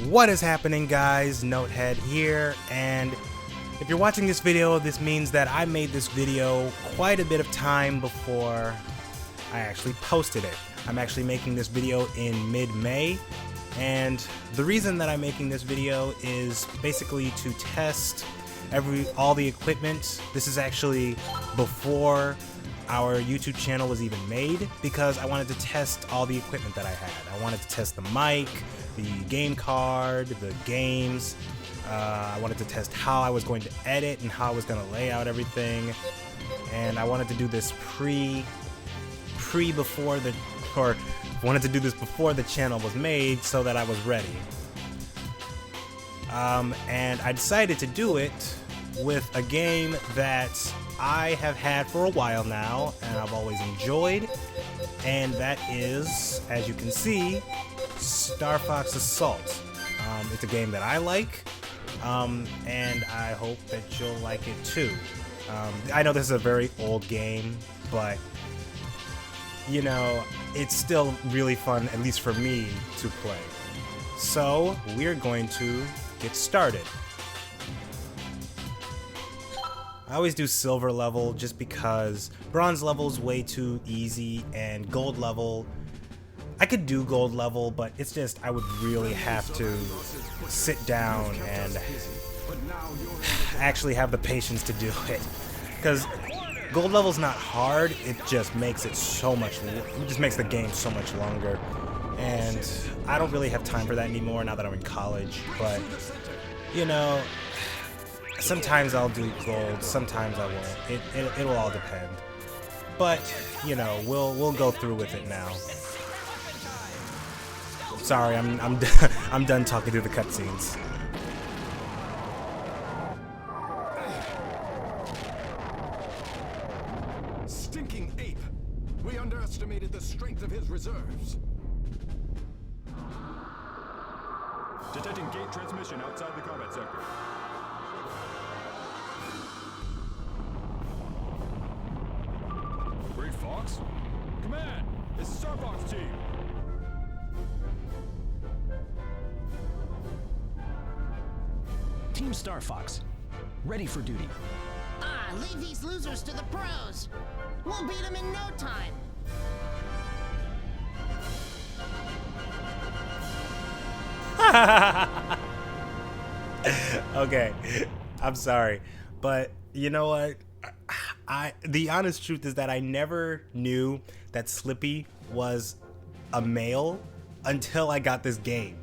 What is happening, guys? Notehead here, and if you're watching this video, this means that I made this video quite a bit of time before I actually posted it. I'm actually making this video in mid-May, and the reason that I'm making this video is basically to test all the equipment. This is actually before our YouTube channel was even made, because I wanted to test all the equipment that I had. I wanted to test the mic, the game card, the games. I wanted to test how I was going to edit and how I was going to lay out everything. And I wanted to do this before the channel was made, so that I was ready. And I decided to do it with a game that I have had for a while now and I've always enjoyed, and that is, as you can see, StarFox Assault. It's a game that I like, and I hope that you'll like it too. I know this is a very old game, but you know, it's still really fun, at least for me, to play. So we're going to get started. I always do silver level just because bronze level is way too easy, and gold level, I could do gold level, but it's just, I would really have to sit down and actually have the patience to do it. Because gold level's not hard, it just makes it so much, it just makes the game so much longer. And I don't really have time for that anymore now that I'm in college, but you know, sometimes I'll do gold, sometimes I won't. It'll all depend. But, you know, we'll go through with it now. Sorry, I'm done talking through the cutscenes. Stinking ape! We underestimated the strength of his reserves. Detecting gate transmission outside the combat sector. Great Fox? Command! This is StarFox team! Team StarFox, ready for duty. Leave these losers to the pros. We'll beat them in no time. Okay, I'm sorry, but you know what? The honest truth is that I never knew that Slippy was a male until I got this game.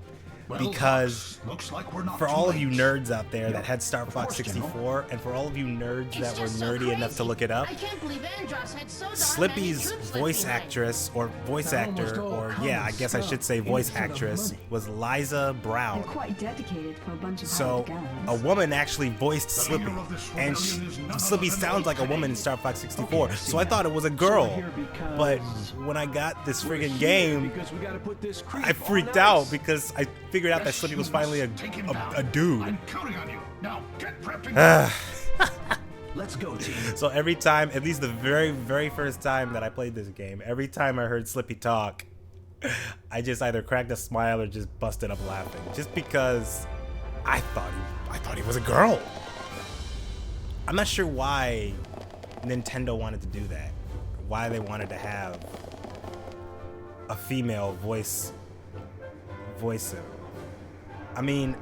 Because looks like we're not for all of you late. nerds out there that had StarFox 64, and for all of you nerds that were nerdy enough to look it up, I can't believe Andros had so darn Slippy's many troops voice left behind. actress, or voice actor, or yeah, I guess I should say voice actress, was Liza Brown. They're quite dedicated for a bunch of So hired a guns. woman actually voiced Slippy, leader of this and rebellion is none Slippy other than sounds like a woman in StarFox 64, so I thought it was a girl. But when I got this friggin' game, Because we gotta put this creep I freaked out because I figured out that Yes, Slippy you was finally must take him down. a dude. I'm counting on you. Now get prepped and Let's go, team. So every time, at least the very first time that I played this game, every time I heard Slippy talk, I just either cracked a smile or just busted up laughing, just because I thought he was a girl. I'm not sure why Nintendo wanted to do that, why they wanted to have a female voice him. I mean,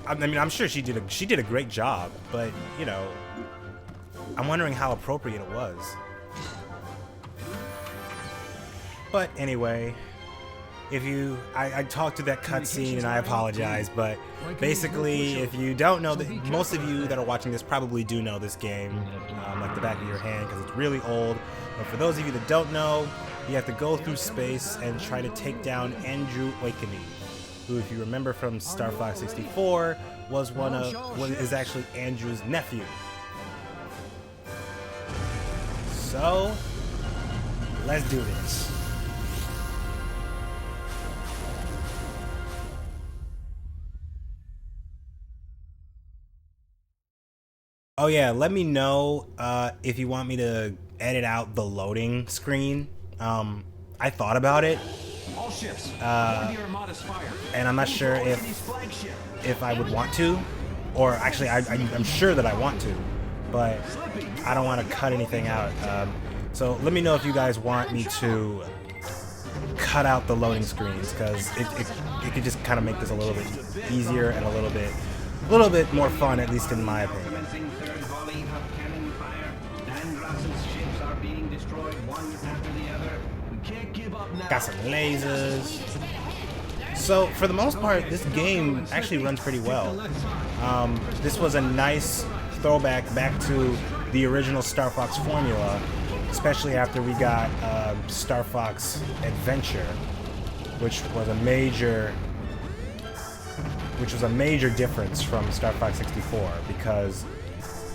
I'm sure she did a great job, but you know, I'm wondering how appropriate it was. But anyway, I talked through that cutscene and I apologize, but basically, if you don't know, most of you that are watching this probably do know this game like the back of your hand, because it's really old. But for those of you that don't know, you have to go through space and try to take down Andrew Oikini, who, if you remember from StarFox 64, is actually Andrew's nephew. So, let's do this. Oh yeah, let me know if you want me to edit out the loading screen. I thought about it, All ships. And I'm not sure if I would want to, or actually I'm sure that I want to, but I don't want to cut anything out. So let me know if you guys want me to cut out the loading screens, because it could just kind of make this a little bit easier and a little bit more fun, at least in my opinion. Got some lasers. So for the most part, this game actually runs pretty well. This was a nice throwback back to the original StarFox formula, especially after we got StarFox Adventure, which was a major difference from StarFox 64, because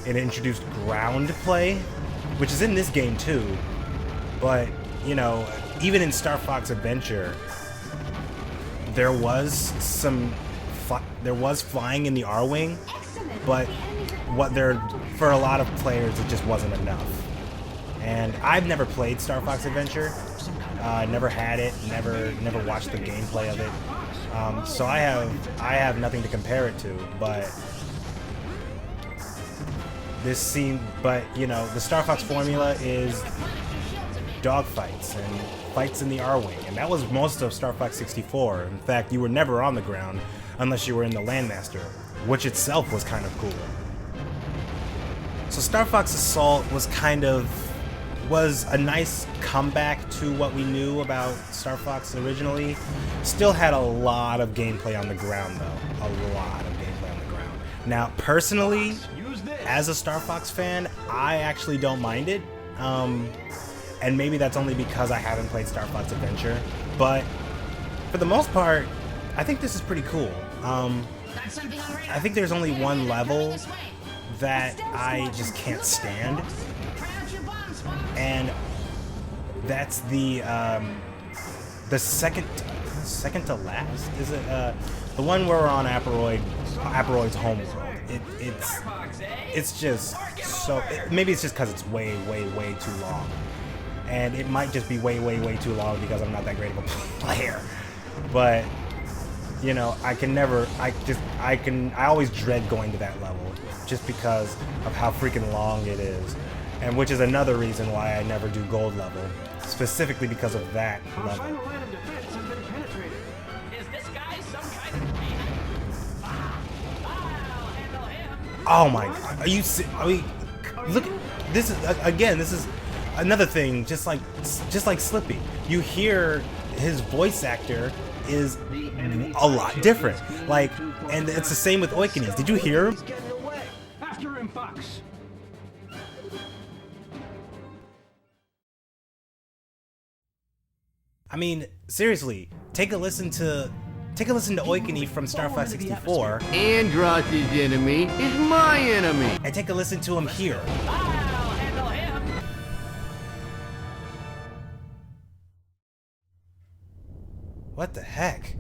it introduced ground play, which is in this game too. But you know, even in StarFox Adventure, there was flying in the R-wing, but for a lot of players it just wasn't enough. And I've never played StarFox Adventure, never had it, never watched the gameplay of it, so I have nothing to compare it to. But you know, the StarFox formula is dogfights and fights in the R-wing, and that was most of StarFox 64. In fact, you were never on the ground unless you were in the Landmaster, which itself was kind of cool. So StarFox Assault was a nice comeback to what we knew about StarFox originally. Still had a lot of gameplay on the ground though, a lot of gameplay on the ground. Now personally, as a StarFox fan, I actually don't mind it. And maybe that's only because I haven't played StarFox Adventure, but for the most part, I think this is pretty cool. I think there's only one level that I just can't stand, and that's the second to last. Is it the one where we're on Aperoid's homeworld? It's just so. Maybe it's just because it's way too long. And it might just be way too long because I'm not that great of a player. But you know, I always dread going to that level just because of how freaking long it is. And which is another reason why I never do gold level, specifically because of that level. Oh my god, look, this is another thing, just like Slippy. You hear his voice actor is a lot different. Like, and it's the same with Oikonis. Did you hear him? After him, Fox. I mean, seriously, take a listen to Oikoni from StarFox 64. Andross's enemy is my enemy. And take a listen to him here. What the heck?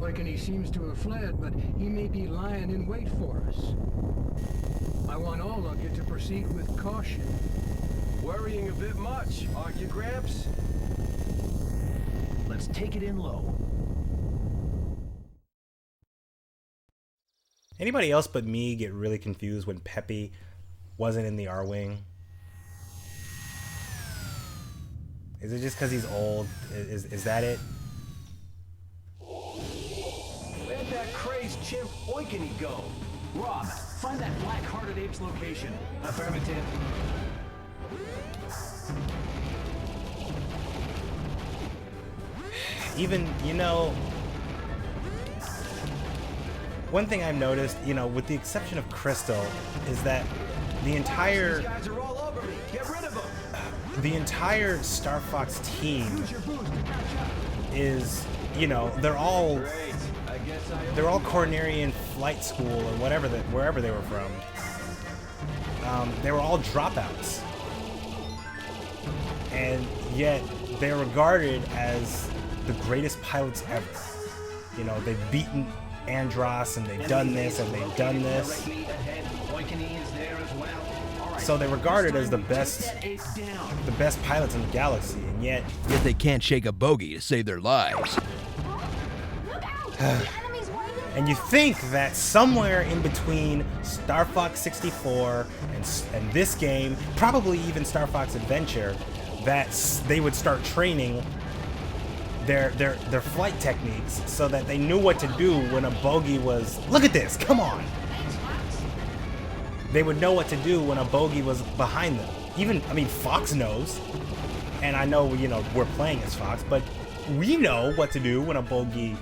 Oikoni seems to have fled, but he may be lying in wait for us. I want all of you to proceed with caution. Worrying a bit much, aren't you, Gramps? Let's take it in low. Anybody else but me get really confused when Peppy wasn't in the R-Wing? Is it just because he's old? Is that it? Where'd that crazed chimp Oikoni go? Rob, find that black-hearted ape's location. Affirmative. Even, you know, one thing I've noticed, you know, with the exception of Crystal, is that the entire These guys are all over me. Get rid of them. The entire StarFox team is, you know, they're all Cornerian Flight School or wherever they were from. They were all dropouts, and yet they're regarded as the greatest pilots ever. You know, they've beaten Andross, and they've done this, and they've done this. So they're regarded as the best pilots in the galaxy, and yet they can't shake a bogey to save their lives. And you think that somewhere in between StarFox 64 and this game, probably even StarFox Adventure, that they would start training their flight techniques so that they knew what to do when a bogey was... Look at this! Come on! They would know what to do when a bogey was behind them. Even, I mean, Fox knows. And I know, you know, we're playing as Fox, but we know what to do when a bogey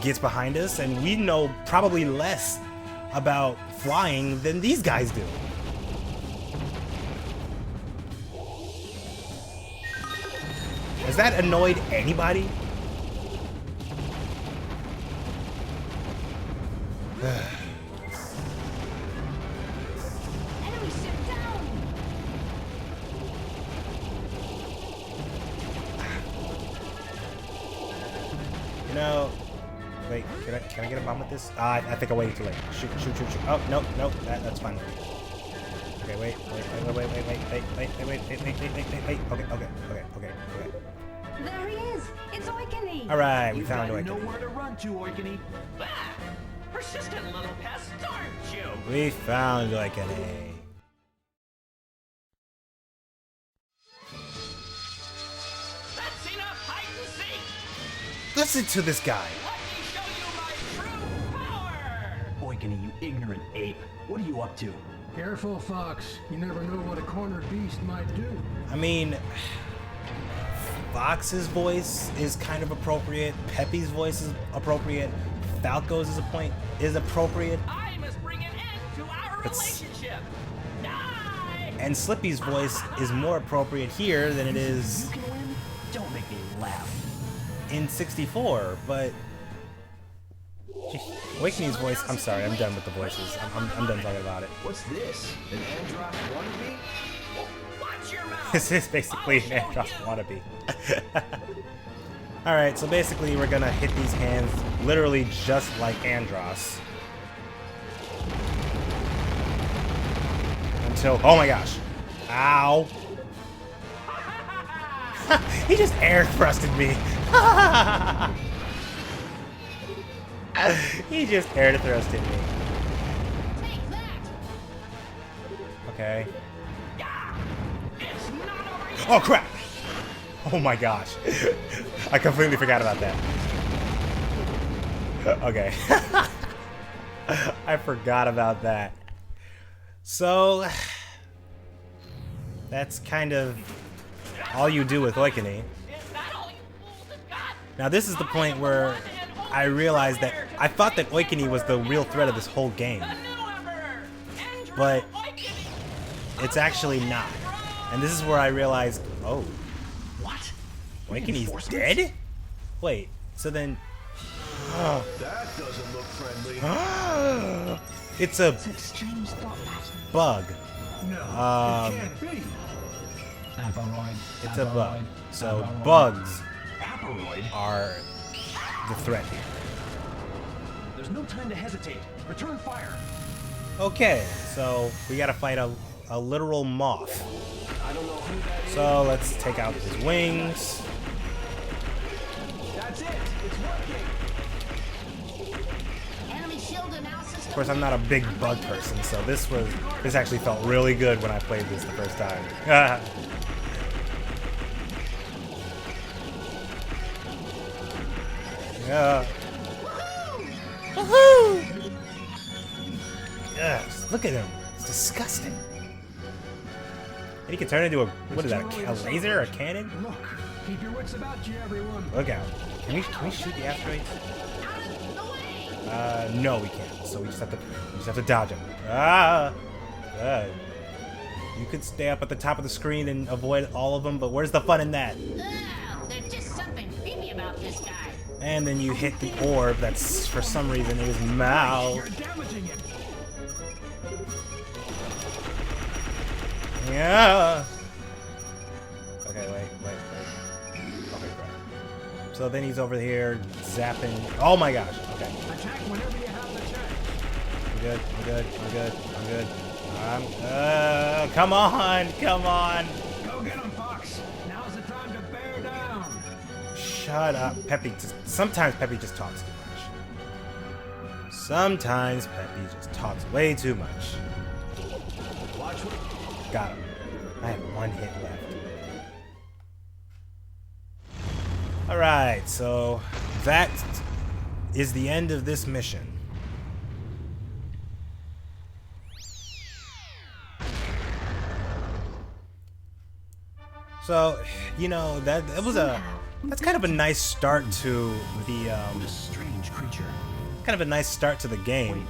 gets behind us, and we know probably less about flying than these guys do. Has that annoyed anybody? You know, wait, can I get a bomb with this? I think I waited too late. Shoot. Oh, no, that's fine. Okay, wait. Okay. There he is. It's Oikini. All right, we found Oikini. Oikini. Nowhere to run to, Oikini. Bah! Persistent little pest, aren't you? We found Oikini. That's enough hide and seek. Listen to this guy. Let me show you my true power. Oikini, you ignorant ape. What are you up to? Careful, Fox. You never know what a cornered beast might do. I mean, Fox's voice is kind of appropriate. Peppy's voice is appropriate. Falco's is appropriate. I must bring an end to our relationship. Die! And Slippy's voice is more appropriate here than it is You can win? Don't make me laugh. in 64, but Awakening's voice, I'm sorry, I'm done with the voices. I'm done talking about it. What's this? An Andross wannabe? Watch your mouth. This is basically an Andross wannabe. Alright, so basically we're gonna hit these hands literally just like Andross. Until, oh my gosh. Ow. He just air thrusted me. He just air thrusted me. Okay. Oh crap! Oh my gosh. I completely forgot about that. Okay. I forgot about that. So that's kind of all you do with Oikini. Now this is the point where I realized that I thought that Oikini was the real threat of this whole game. But it's actually not. And this is where I realized, oh. What? Oikini's dead? Wait, so then... That doesn't look friendly. It's a Such strange thought pattern. bug. No, it can't be. It's a bug. So bugs Aperoid? are the threat here. There's no time to hesitate. Return fire. Okay, so we gotta fight a literal moth. I don't know who that is. So let's take out his wings. That's it. It's working. Enemy shield analysis. Of course, I'm not a big bug person, so this actually felt really good when I played this the first time. Yeah. Woohoo! Yes, look at him. It's disgusting. And he can turn into a, what is that, a laser, a cannon? Look, keep your wits about you, everyone. Look out. Can we shoot the asteroids? No, we can't. So we just have to dodge them. You could stay up at the top of the screen and avoid all of them, but where's the fun in that? There's just something creepy about this guy. And then you hit the orb that's, for some reason, in his mouth. You're damaging him. Yeah. Okay, wait. Okay, crap. So then he's over here zapping. Oh my gosh. Okay. Attack whenever you have the chance. good. I'm good. I'm good. I'm good. Come on. Come on. Go get him, Fox. Now's the time to bear down. Shut up. Sometimes Peppy just talks too much. Sometimes Peppy just talks way too much. Watch what... Got him. I have one hit left. Alright, so that is the end of this mission. So, you know, that's kind of a nice start to the A strange creature. kind of a nice start to the game. Wait,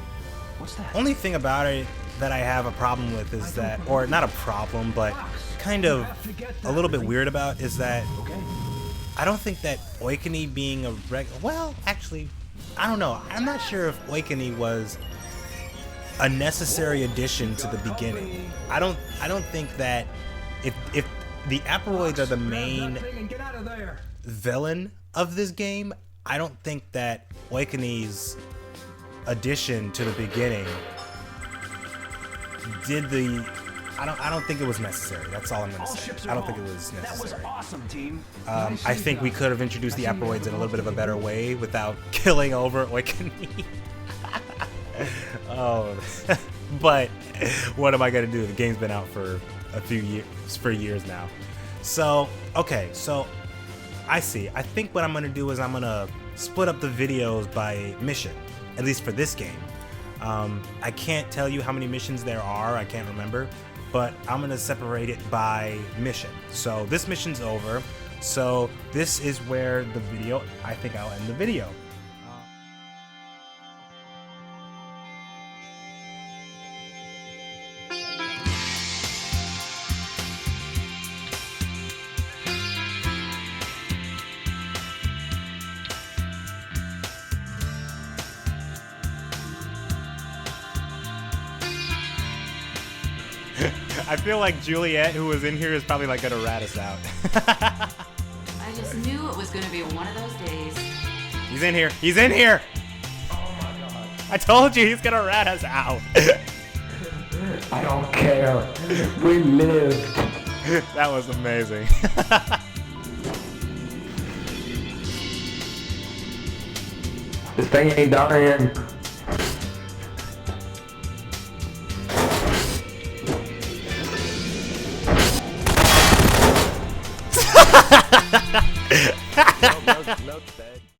what's that? Only thing about it that I have a problem with is that, or not a problem, but kind of a little bit weird about is that Okay. I don't think that Oikani being a well, actually, I don't know. I'm not sure if Oikani was a necessary addition to the beginning. I don't think that if the Aperoids are the main villain of this game, I don't think that Oikani's addition to the beginning did the I don't think it was necessary. That's all I'm gonna say. I don't think it was necessary. That was awesome, team. I think we could have introduced the Aperoids in a little bit of a better way without killing over Oikani. Oh, but what am I gonna do? The game's been out for a few years now. So okay, so I see. I think what I'm gonna do is I'm gonna split up the videos by mission, at least for this game. I can't tell you how many missions there are. I can't remember. But I'm gonna separate it by mission. So this mission's over. So this is where the video, I think I'll end the video. I feel like Juliet, who was in here, is probably like gonna rat us out. I just knew it was gonna be one of those days. He's in here. He's in here. Oh my god. I told you he's gonna rat us out. I don't care. We lived. That was amazing. This thing ain't dying.